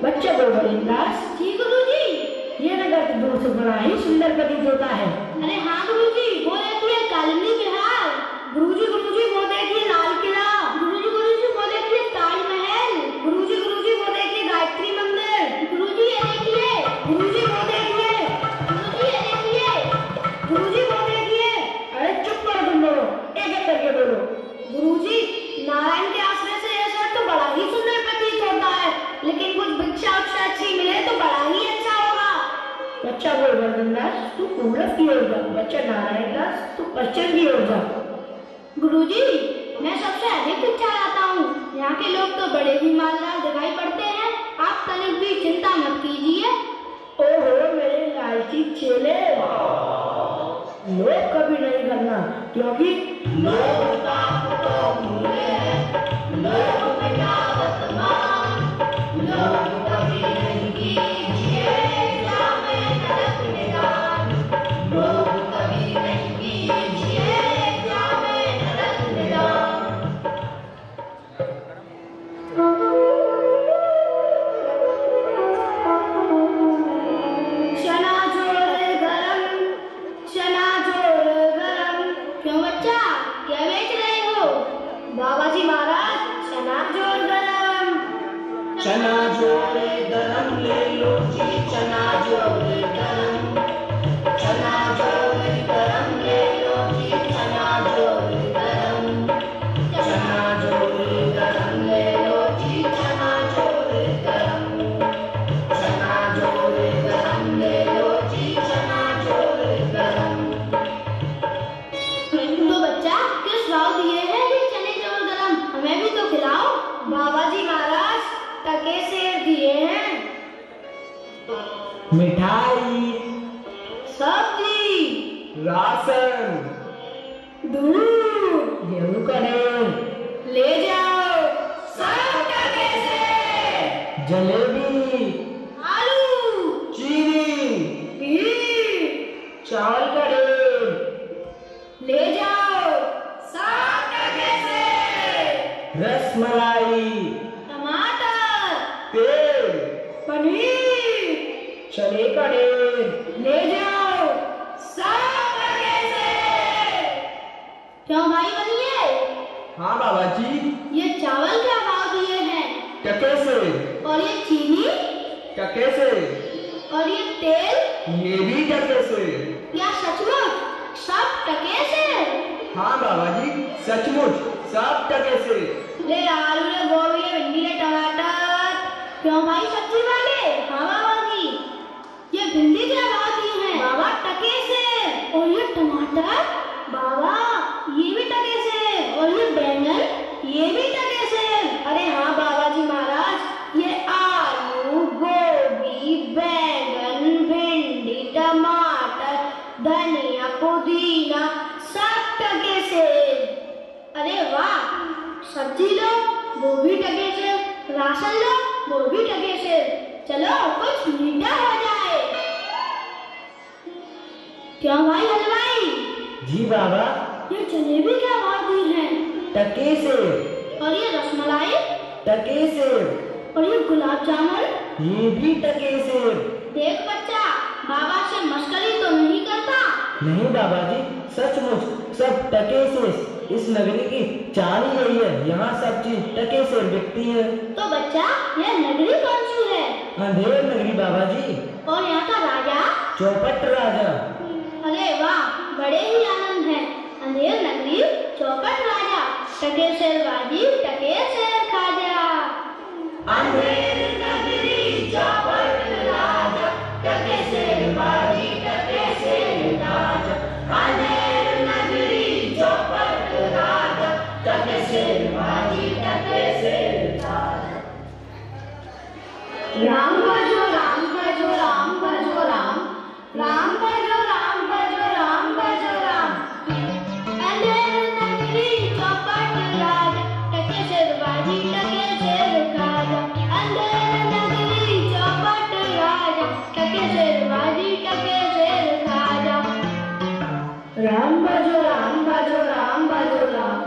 बच्चे बोल रहे दास। जी गुरुजी। ये नगर दूर से बड़ा ही सुंदर प्रतीत होता है। अरे हाँ गुरुजी, वो देखिए कालिंदी बिहार। गुरुजी गुरुजी वो देखिए लाल किला। गुरुजी गुरुजी वो देखिए ताजमहल। गुरुजी गुरुजी वो देखिए गायत्री मंदिर। गुरुजी ये देखिए। गुरुजी वो देखिए। गुरुजी ये देखिए। गुरुजी वो देखिए। अरे चुप करो तुम लोग, एक एक करके बोलो। गुरुजी नारायण के आश्रय से यह शहर तो बड़ा ही सुंदर प्रतीत होता है, लेकिन कुछ भिक्षा उक्षा अच्छी मिले तो बड़ा ही अच्छा होगा। बच्चा बोल वर्धन दास, तू पूरब की ओर जा। बच्चा नारायण दास, तू पश्चिम की ओर जा। गुरुजी मैं सबसे अधिक भिक्षा लाता हूँ। यहाँ के लोग तो बड़े ही मालदार दिखाई पड़ते हैं। आप तनिक भी चिंता मत कीजिए। ओहो मेरे लालची चेले, लोग कभी नहीं करना, क्योंकि लोग बाबाजी महाराज चना जोर गरम। चना जोरे गरम ले लो जी, चना जोरे गरम। चना जोरे गरम ले लो जी, चना जोरे गरम। चना जोरे गरम ले लो जी, चना जोरे गरम। चना जोरे गरम ले लो जी, चना जोरे गरम। तो बच्चा किस भाव दिए हैं ये चने जोर गरम? हमें भी तो खिलाओ। बाबाजी महाराज टके सेर दिए हैं। मिठाई, सब्जी, राशन, दूध, गेहूं का तेल, ले जाओ। सब टके से। जलेबी, आलू, चीनी, घी, चावल का तेल, ले जाओ। सब टके से। रसमलाई, टमाटर, तेल, पनीर, चने का तेल, ले जाओ। सब टके से। क्यों भाई बनिए? हाँ बाबा जी। ये चावल क्या भाव दिए हैं? टके से, और ये चीनी, टके से, और ये तेल, ये भी टके से। या सचमुच सब टके से? हाँ बाबा जी, सचमुच सब टके से। ले आलू, ले गोभी, ले भिंडी, ले टमाटर। क्यों भाई सब्जी वाले? हाँ बाबा जी। ये भिंडी क्या भाव दी है? बाबा टके से। और ये टमाटर? बाबा ये भी टके से। और ये बैंगन? ये भी टके से। अरे हाँ बाबा जी महाराज, ये आलू, गोभी, बैंगन, भिंडी, टमाटर, धनिया, पुदीना सब टके से। अरे वाह, सब्जी लो वो भी टके से, राशन लो वो भी टके से। चलो कुछ मीठा हो जाए। क्यों भाई हलवाई? जी बाबा। ये जलेबी क्या भाव दी है? टके से। और ये रसमलाई? टके से। और ये गुलाब जामुन? ये भी टके से। देख बच्चा, बाबा से मस्करी तो नहीं करता? नहीं बाबा जी, सचमुच सब टके से। इस नगरी की चाल ही यही है, यहाँ सब चीज टके से बिकती है। तो बच्चा यह नगरी कौन सी है? अंधेर नगरी बाबा जी। और यहाँ का राजा? चौपट राजा। अरे वाह, बड़े ही आनंद है। अंधेर नगरी, चौपट राजा, टके सेर बाजी, टके सेर खाजा। अंधेर नगरी, चौपट राजा, टके सेर बाजी, टके सेर खाजा। अंधेर नगरी, चौपट राजा, टके सेर बाजी, टके सेर खाजा। राम भजो राम भजो राम भजो राम, राम भजो राम भजो राम भजो राम। अंधेर नगरी, चौपट राजा, टके सेर बाजी, टके सेर खाजा। अंधेर नगरी, चौपट राजा, टके सेर बाजी, टके सेर खाजा। राम भजो राम भजो राम भजो राम,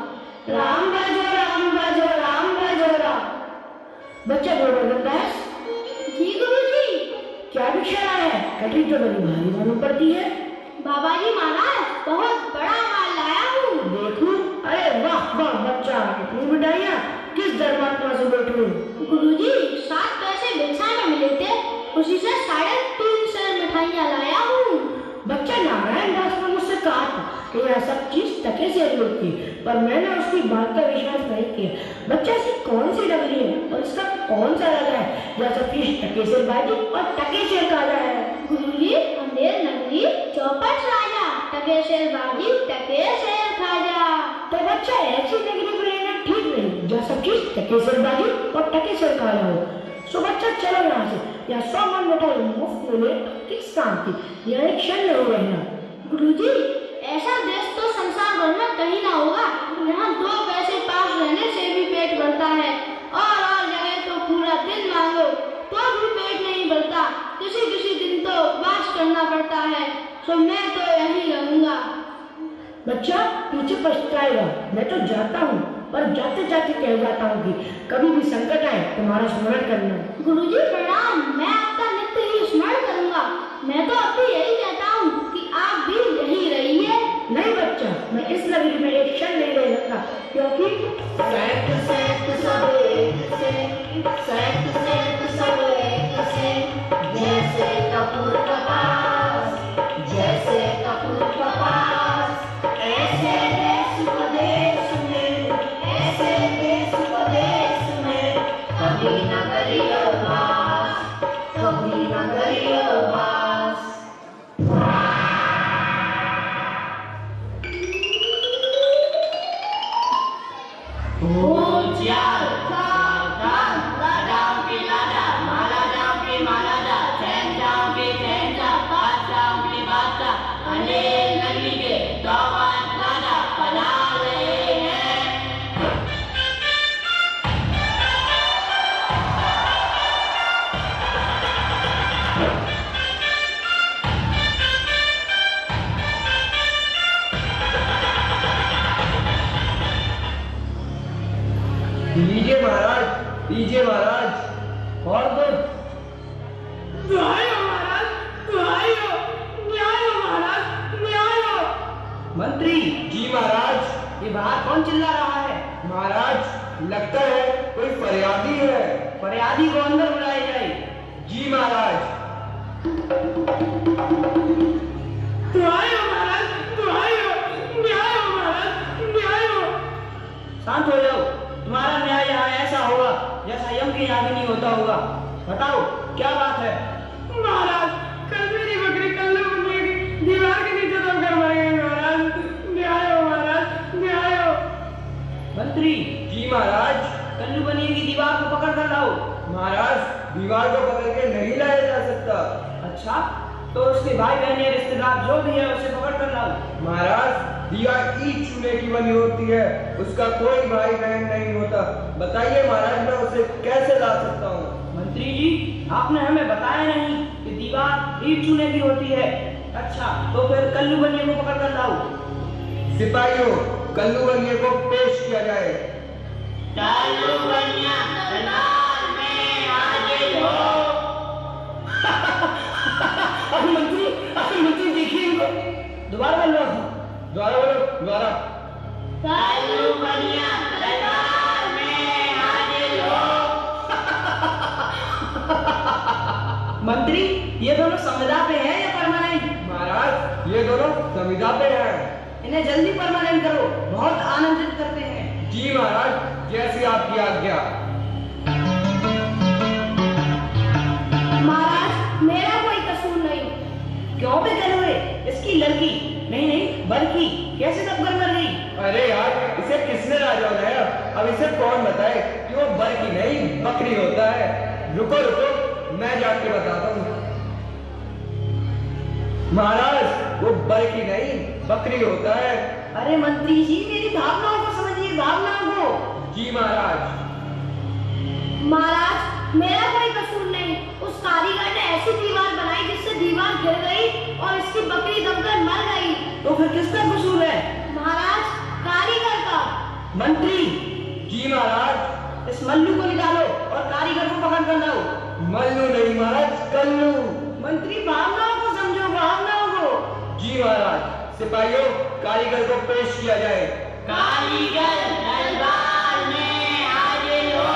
राम भजो राम भजो राम भजो राम। बच्चा गोवर्धन दास, जी गुरुजी। क्या भिक्षा लाया है? कटरी तो बड़ी भारी मालूम पड़ती है। बाबा जी महाराज, बहुत बड़ा माल लाया हूँ। देखूं? अरे वाह वाह बच्चा, इतनी मिठाइयाँ किस धर्मात्मा से बैठूं? गुरुजी 7 पैसे भिक्षा में मिले थे, उसी से 3.5 सेर मिठाइयाँ लाया हूँ। बच्चा नारायण दास ने मुझसे कहा था कि यह सब चीज टके से मिलती, पर मैंने उसकी बात का विश्वास नहीं किया। बच्चा ऐसी कौन सी डगरी है और इसका कौन सा राजा है जैसा फीस टके से बाजी और टके से काला है? गुरुजी अंधेर नगरी चौपट राजा, टके शेर बाजी टके शेर खाजा। तो बच्चा ऐसी नगरी में रहना ठीक नहीं जैसा चीज टके से बाजी और टके से काला हो। सो बच्चा चलो यहाँ से, या 100 मन मिठाई मुफ्त मिले किस काम की? यह एक क्षण नहीं रहना। गुरुजी ऐसा देश तो संसार भर में कहीं ना होगा, यहाँ 2 पैसे पास रहने से भी पेट भरता है, और जगह तो पूरा दिन मांगो तो भी पेट नहीं भरता। किसी किसी दिन तो उपवास करना पड़ता है। तो मैं तो यहीं रहूंगा। बच्चा पीछे पछताएगा, मैं तो जाता हूँ, पर जाते जाते कह जाता हूँ कि कभी भी संकट आए तुम्हारा स्मरण करना। गुरुजी प्रणाम, मैं आपका नित्य ही स्मरण करूंगा। मैं तो अब भी यही कहता हूँ कि आप भी यहीं रहिए। नहीं बच्चा, मैं इस नगरी में एक क्षण नहीं रह सकता, क्योंकि सैत सैत सब एक से, सैत सैत सब एक से, जैसे कपूर कपास, जैसे कपूर कपास, ऐसे देश विदेश में, ऐसे देश विदेश में, कभी न करियो वास, कभी न करियो वास। होशियार, सावधान, लाडाओं की लाडा, माला जाओं की माला जा, चैन जाओं की चैन जा, बादशाहों की बादशाह, अनेक नगरी के दौबान राजा बना रहे हैं। लीजिए महाराज, लीजिए महाराज, और दो। न्याय हो महाराज, न्याय हो, न्याय हो महाराज, न्याय हो। मंत्री जी महाराज, ये बाहर कौन चिल्ला रहा है? महाराज लगता है कोई फरियादी है। फरियादी को अंदर बुलाया जाए। जी महाराज। न्याय हो महाराज, न्याय हो, न्याय हो महाराज, न्याय हो। शांत हो जाओ, तुम्हारा न्याय यहाँ ऐसा होगा जैसा यम के यहाँ भी नहीं होता होगा। बताओ क्या बात है? महाराज कल मेरी बकरी कल्लू बनी, दीवार के नीचे दबकर मर गई महाराज। न्याय हो महाराज, न्याय हो। मंत्री जी महाराज, कल्लू बनी की दीवार को पकड़ कर लाओ। महाराज दीवार को पकड़ के नहीं लाया जा सकता। अच्छा, तो उसके भाई बहन या रिश्तेदार जो भी है उसे पकड़ कर लाओ। महाराज दीवार ईंट चूने की बनी होती है, उसका कोई भाई बहन नहीं होता। बताइए महाराज, मैं उसे कैसे ला सकता हूँ? मंत्री जी, आपने हमें बताया नहीं कि दीवार ईंट चूने की होती है। अच्छा, तो फिर कल्लू बनिए को पकड़ कर लाओ। सिपाहियों, कल्लू बनिए को पेश किया जाए। कल्लू बनिया दरबार में हाजिर हो। मंत्री देखिए इनको। दोबारा बोलो, दोबारा बोलो, दोबारा। कल्लू बनिया दरबार में हाजिर हो। मंत्री, ये दोनों संविदा पे हैं या परमानेंट? महाराज, ये दोनों संविदा पे हैं। इन्हें जल्दी परमानेंट करो, बहुत आनंदित करते हैं। जी महाराज, जैसी आपकी आज्ञा। महाराज मेरा कोई कसूर नहीं। क्यों बेकार हुए? इसकी लड़की नहीं नहीं बल्कि कैसे दबकर मर गई? अरे यार, इसे किसने राजा बनाया? अब इसे कौन बताए कि वो बर की नहीं बकरी होता है। रुको रुको, मैं जाके बताता हूँ। महाराज, वो बर की नहीं बकरी होता है। अरे मंत्री जी, मेरी भावनाओं को समझिए, भावनाओं को। जी महाराज। महाराज मेरा कोई कसूर नहीं। उस कारीगर ने ऐसी दीवार बनाई जिससे दीवार गिर गई और इसकी बकरी दबकर मर गई। तो फिर किसका कसूर है? महाराज कारीगर का। मंत्री जी महाराज, इस मल्लू को निकालो और कारीगर कल्लू। मंत्री भावनाओं को समझो, भावनाओं को। जी महाराज। सिपाहियों, कारीगर को पेश किया जाए। कारीगर दरबार में हाजिर हो।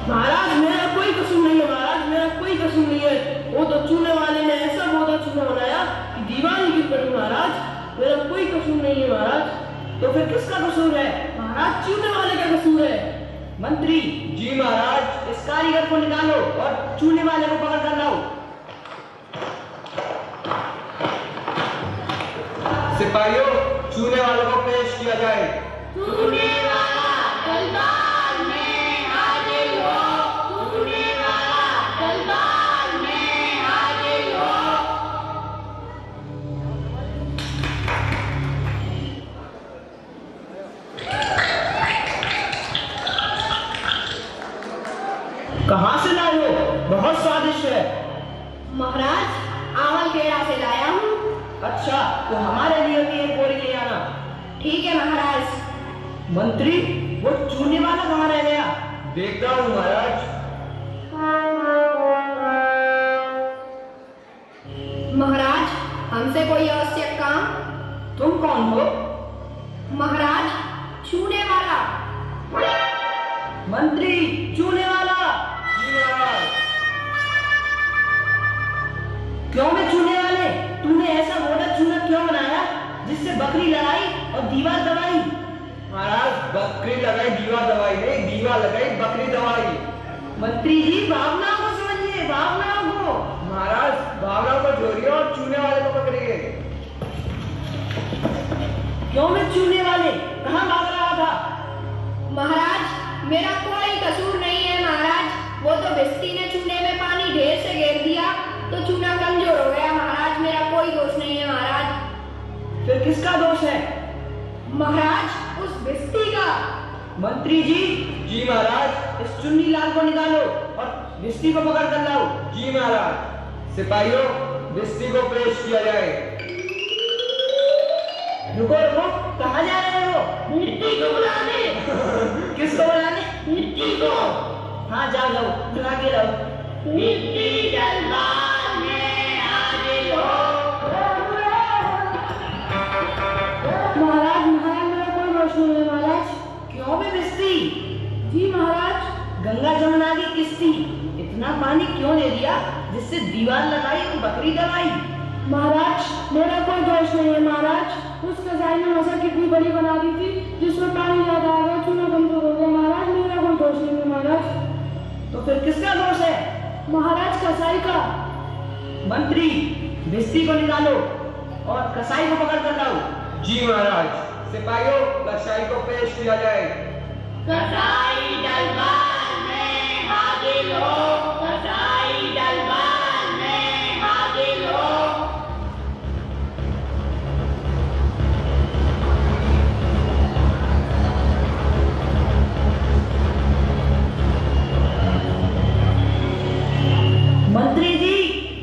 महाराज मेरा कोई कसूर नहीं है, महाराज मेरा कोई कसूर नहीं है। वो तो चूने वाले ने ऐसा बहुत चूना बनाया कि दीवार ही गिर पड़ी। महाराज मेरा कोई कसूर नहीं है महाराज। तो फिर किसका कसूर है? महाराज चूने वाले का कसूर है। मंत्री। जी महाराज। इस कारीगर को निकालो और चूने वाले को पकड़ कर लाओ। सिपाहियों, चूने वालों को पेश किया जाए। चूने वाला दरबार में हाजिर हो। चूने वाला दरबार में हाजिर हो। कहाँ से लाए हो? बहुत स्वादिष्ट है। महाराज आवल खेड़ा से लाया हूँ। अच्छा, तो हमारे लिए भी एक बोरी ले आना। ठीक है महाराज। मंत्री, वो चूने वाला कहाँ रह गया? देखता हूँ महाराज। महाराज हमसे कोई आवश्यक काम? तुम कौन हो? महाराज चूने वाला। मंत्री, चूने वाला। जी महाराज। क्यों में चूने वाले? तूने ऐसा मोटा चूना क्यों बनाया जिससे बकरी लगाई और दीवार दबाई? महाराज, बकरी लगाई दीवार दबाई नहीं, दीवार लगाई बकरी दबाई। मंत्री जी, भावनाओं को समझिए, भावनाओं को। महाराज, भावनाओं को जोड़िए और चूने वाले को पकड़िए। क्यों में चूने वाले? कहाँ भाग रहा था? महाराज मेरा कोई कसूर नहीं है महाराज। वो तो भिस्ती ने चूने में पानी ढेर से घेर दिया तो चूना कमजोर हो गया महाराज। मेरा कोई दोष नहीं है महाराज। फिर किसका दोष है? महाराज उस भिस्ती का। मंत्री जी। जी महाराज। इस चुन्नी लाल को निकालो और भिस्ती को पकड़ कर लाओ। जी महाराज। सिपाहियों, भिस्ती को पेश किया जाए। रुको रुको, कहाँ जा रहे हो? मिट्टी को बुलाने। किसको बुलाने? मिट्टी को। हाँ जाओ जाओ, बुला के लाओ। मिट्टी दरबार में हाजिर हो। महाराज महाराज मेरा कोई दोष नहीं है महाराज। क्यों में भिस्ती? जी महाराज। गंगा जमुना की किस्ती। इतना पानी क्यों दे दिया जिससे दीवार लगाई और बकरी दबाई? महाराज मेरा कोई दोष नहीं है महाराज। उस कसाई ने मसल कितनी बड़ी बना दी थी जिसमें पानी ज्यादा आ गया, चूना कमजोर हो गया। महाराज मेरा कोई दोष नहीं है महाराज। तो फिर किसका दोष है? महाराज कसाई का। मंत्री, भिस्ती को निकालो और कसाई को पकड़ कर लाओ। जी महाराज। सिपाहियों, कसाई को पेश किया जाए। कसाई दरबार में हाजिर हो। कसाई दरबार में हाजिर हो। मंत्री जी,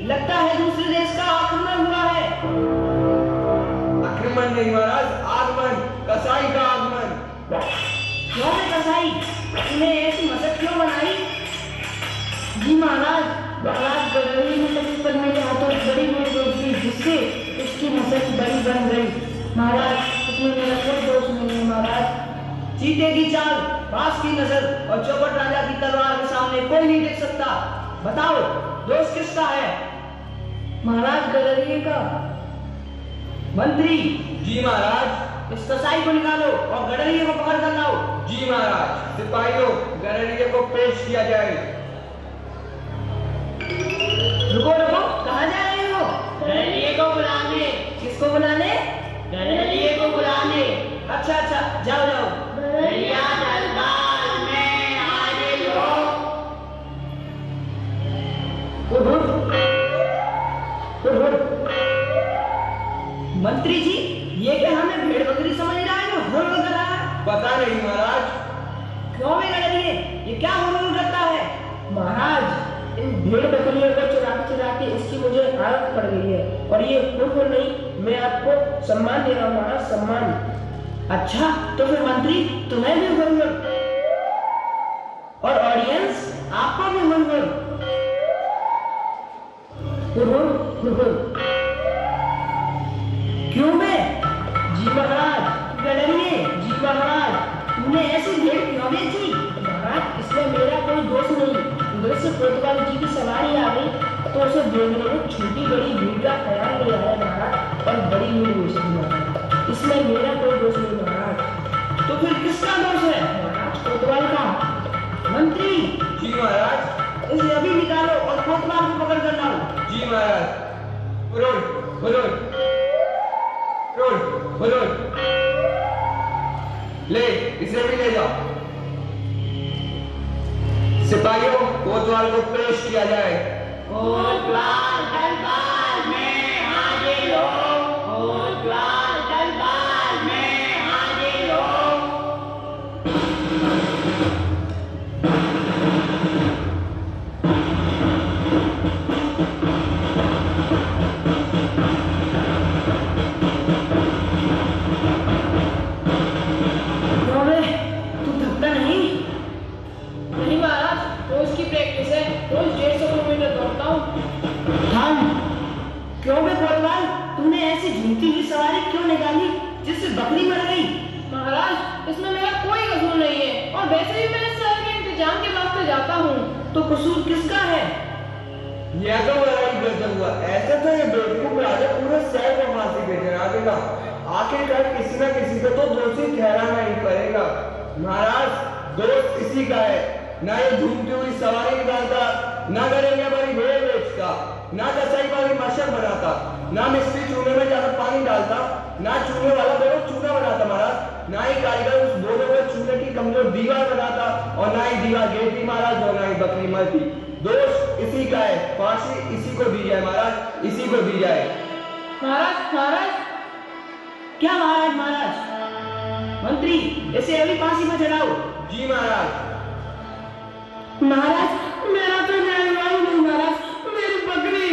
लगता है दूसरे देश का आक्रमण हुआ है। आक्रमण नहीं महाराज, आगमन। कसाई का आगमन। क्यों है कसाई? तूने ऐसी मसक क्यों बनाई? जी महाराज, महाराज गडरी ने कभी पर मेरे हाथों बड़ी मोटी रोक दी जिससे उसकी मसक बड़ी बन गई। महाराज इसमें मेरा कोई दोष नहीं है महाराज। चीते की चाल, बास की नजर और चौपट राजा की तलवार के सामने कोई नहीं टिक सकता। बताओ, दोष किसका है? महाराज गडरिये का। मंत्री। जी महाराज। इस कसाई को निकालो और गडरिये को पकड़ कर लाओ। जी महाराज। सिपाहियों, गडरिये को पेश किया जाए। रुको रुको, कहाँ जा रहे हो? गडरिये को बुलाने। किसको बुलाने? गडरिये को बुलाने। अच्छा अच्छा, जाओ जाओ। गडरिया दरबार में हाजिर हो। उठ उठ। उठ उठ। मंत्री जी, ये क्या हमें भेड़ बकरी समझ रहा है जो हुड़ कर रहा है? पता नहीं महाराज। क्यों में गडरिये? ये क्या हुड़ करता है? महाराज इन भेड़ बकरियों को चुरा के इसकी मुझे आदत पड़ गई है और ये हुड़ नहीं, मैं आपको सम्मान दे रहा हूँ महाराज, सम्मान। अच्छा, तो फिर मंत्री तुम्हें भी गुरगुर और ऑडियंस आपको भी गुरगुर गुरगुर गुरगुर। क्यों मैं? जी महाराज डरिए। जी महाराज तुमने ऐसी भेड़ क्यों बेची? महाराज इसमें मेरा कोई दोष नहीं। उधर से कोतवाल जी की सवारी आ गई तो उसे देखने में छोटी बड़ी भीड़ का ख्याल नहीं आया महाराज, और बड़ी भीड़ हो सकती महाराज। इसमें मेरा कोई दोष नहीं महाराज। तो फिर किसका दोष है? महाराज कोतवाल का। मंत्री जी महाराज। इसे अभी निकालो और कोतवाल को पकड़ कर लाओ। जी महाराज। Roll roll roll roll. ले इसे भी ले जाओ। सिपाहियों कोतवाल को पेश किया जाए। कोतवाल दरबार में हाजिर हो। कोतवाल दरबार में हाजिर हो। तू थकता नहीं? नहीं महाराज, रोज की प्रैक्टिस है। रोज 150 किलोमीटर दौड़ता हूँ। क्यों बे कोतवाल तुमने ऐसी झूठी हुई सवारी क्यों निकाली जिससे बकरी मर गई? महाराज इसमें मेरा कोई कसूर नहीं है, और वैसे भी मैं इस शहर के इंतजाम के वास्ते जाता हूँ। तो कसूर किसका है? यह तो बड़ा ही गजब हुआ। ऐसे तो ये बेवकूफ राजा पूरे शहर को फांसी पे चढ़ा देगा। आखिरकार किसी न किसी को तो दोषी ठहराना ही पड़ेगा। महाराज दोष इसी का है, ना ये झूमती हुई सवारी निकालता, ना गरेंगे बड़ी भेड़ बेचता, ना कसाई वाली मशक बनाता, ना मिस्त्री चूल्हे में जाकर पानी डालता, ना चूल्हे वाला बोलो चूल्हा बनाता महाराज, ना ही कारीगर उस बोलो को चूल्हे की कमजोर दीवार बनाता, और ना ही दीवार गिरती महाराज, और ना ही बकरी मरती। दोष इसी का है, फांसी इसी को दी जाए महाराज, इसी को दी जाए। महाराज महाराज क्या महाराज? महाराज मंत्री इसे अभी फांसी पर चढ़ाओ। जी महाराज। महाराज मेरा तो न्याय हुआ ही नहीं महाराज, मेरी बकरी।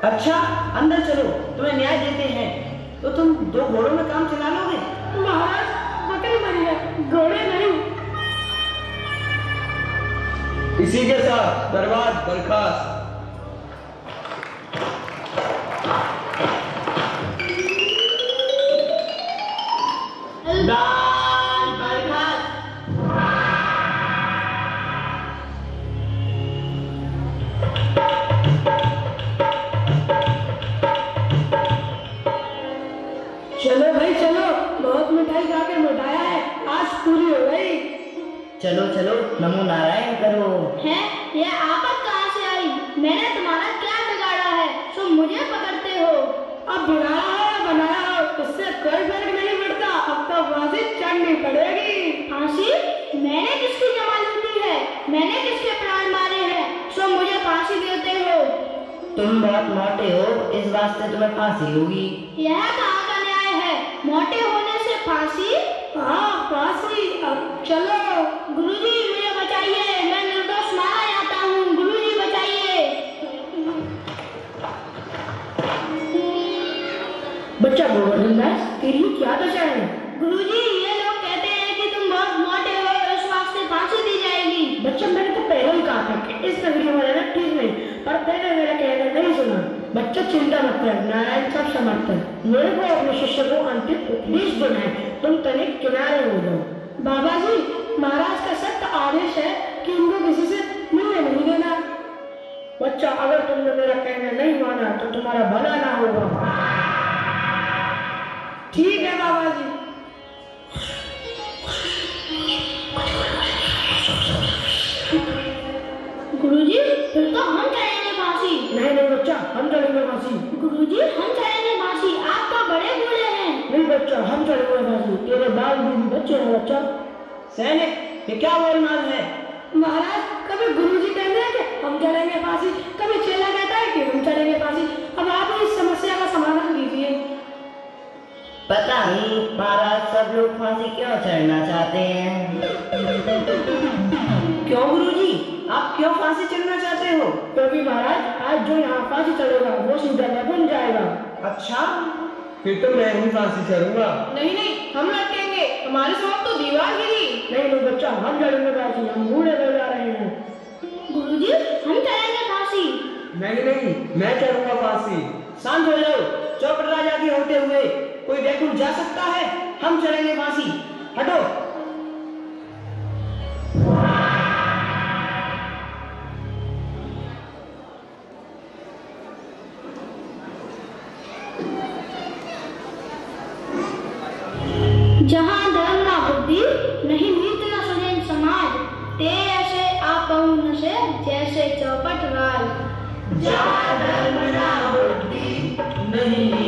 अच्छा अंदर चलो, तुम्हें न्याय देते हैं। तो तुम 2 घोड़ों में काम चला लोगे? महाराज बकरी मरी है, घोड़े नहीं। इसी के साथ दरबार बर्खास्त। दाल बरखास्त। चलो भाई चलो, बहुत मिठाई खा के मिटाया है, आज पूरी हो गई। चलो चलो नमो नारायण करो। है ये आफत कहाँ से आई? मैंने तुम्हारा क्या बिगाड़ा है जो मुझे पकड़ते हो? अब बनाया हो बनाया हो, इससे कोई फर्क नहीं पड़ता। अब तो फांसी चढ़नी पड़ेगी। फांसी? मैंने किसकी जमानती है? मैंने किसके प्राण मारे हैं जो मुझे फांसी देते हो? तुम बहुत मोटे हो, इस वास्ते तुम्हें फांसी होगी। यह कहाँ का न्याय है? मोटे होने से फांसी? हाँ फांसी। अब चलो। गुरुजी मुझे बचाइए, मैं निर्दोष मारा जाता हूँ। गुरुजी बचाइए। बच्चा गोवर्धन दास तेरी क्या दशा है? गुरुजी ये लोग कहते हैं कि तुम बहुत मोटे हो, इस वास्ते फांसी दी जाएगी। बच्चा मैंने तो पहले ही कहा था कि इस नगरी में रहना ठीक नहीं, पर तेरे मेरा कहना नहीं सुना। बच्चा चिंता मत कर, नारायण सब समर्थ है। मेरे को अपने शिष्य को अंतिम उपदेश देना है, तुम तनिक किनारे हो जाओ। बाबा जी महाराज का सख्त आदेश है कि उनको किसी से मिलने नहीं देना। बच्चा अगर तुमने मेरा कहना नहीं माना तो तुम्हारा भला ना होगा। ठीक है बाबा जी। गुरुजी फिर तो हम चढ़ेंगे फांसी। नहीं नहीं बच्चा, हम चढ़ेंगे फांसी। गुरुजी हम चढ़ेंगे फांसी, आप तो बड़े बूढ़े हैं। नहीं बच्चा, हम चढ़ेंगे फांसी। तेरे बाल भी बच्चे हैं बच्चा। सैनिक ये क्या गोलमाल है? महाराज कभी गुरुजी कहते हैं कि हम चढ़ेंगे फांसी, कभी चेला कहता है कि हम चढ़ेंगे फांसी। अब आप इस समस्या का समाधान कीजिए। पता नहीं महाराज सब लोग फांसी क्यों चढ़ना चाहते हैं। क्यों गुरुजी? आप क्यों फांसी चढ़ना चाहते हो? क्योंकि महाराज आज जो यहाँ फांसी चढ़ेगा वो सीधा नरक जाएगा। अच्छा, फिर तो मैं ही फांसी चढ़ूंगा। नहीं नहीं, हम लटकेंगे, हमारे साथ तो दीवार गिरी। नहीं नहीं बच्चा, हम चढ़ेंगे फांसी, हम बूढ़े हो जा रहे हैं। गुरुजी, हम चढ़ेंगे फांसी। नहीं नहीं, मैं चढ़ूंगा फांसी। शांत हो जाओ, चौपट राजा के होते हुए कोई बैकुंठ जा सकता है? हम चढ़ेंगे फांसी, हटो। जहाँ धर्म ना बुद्धि, नहीं नीति न सुजन समाज, ते ऐसे आपहु नशे जैसे चौपट राज। जहाँ धर्म ना बुद्धि, नहीं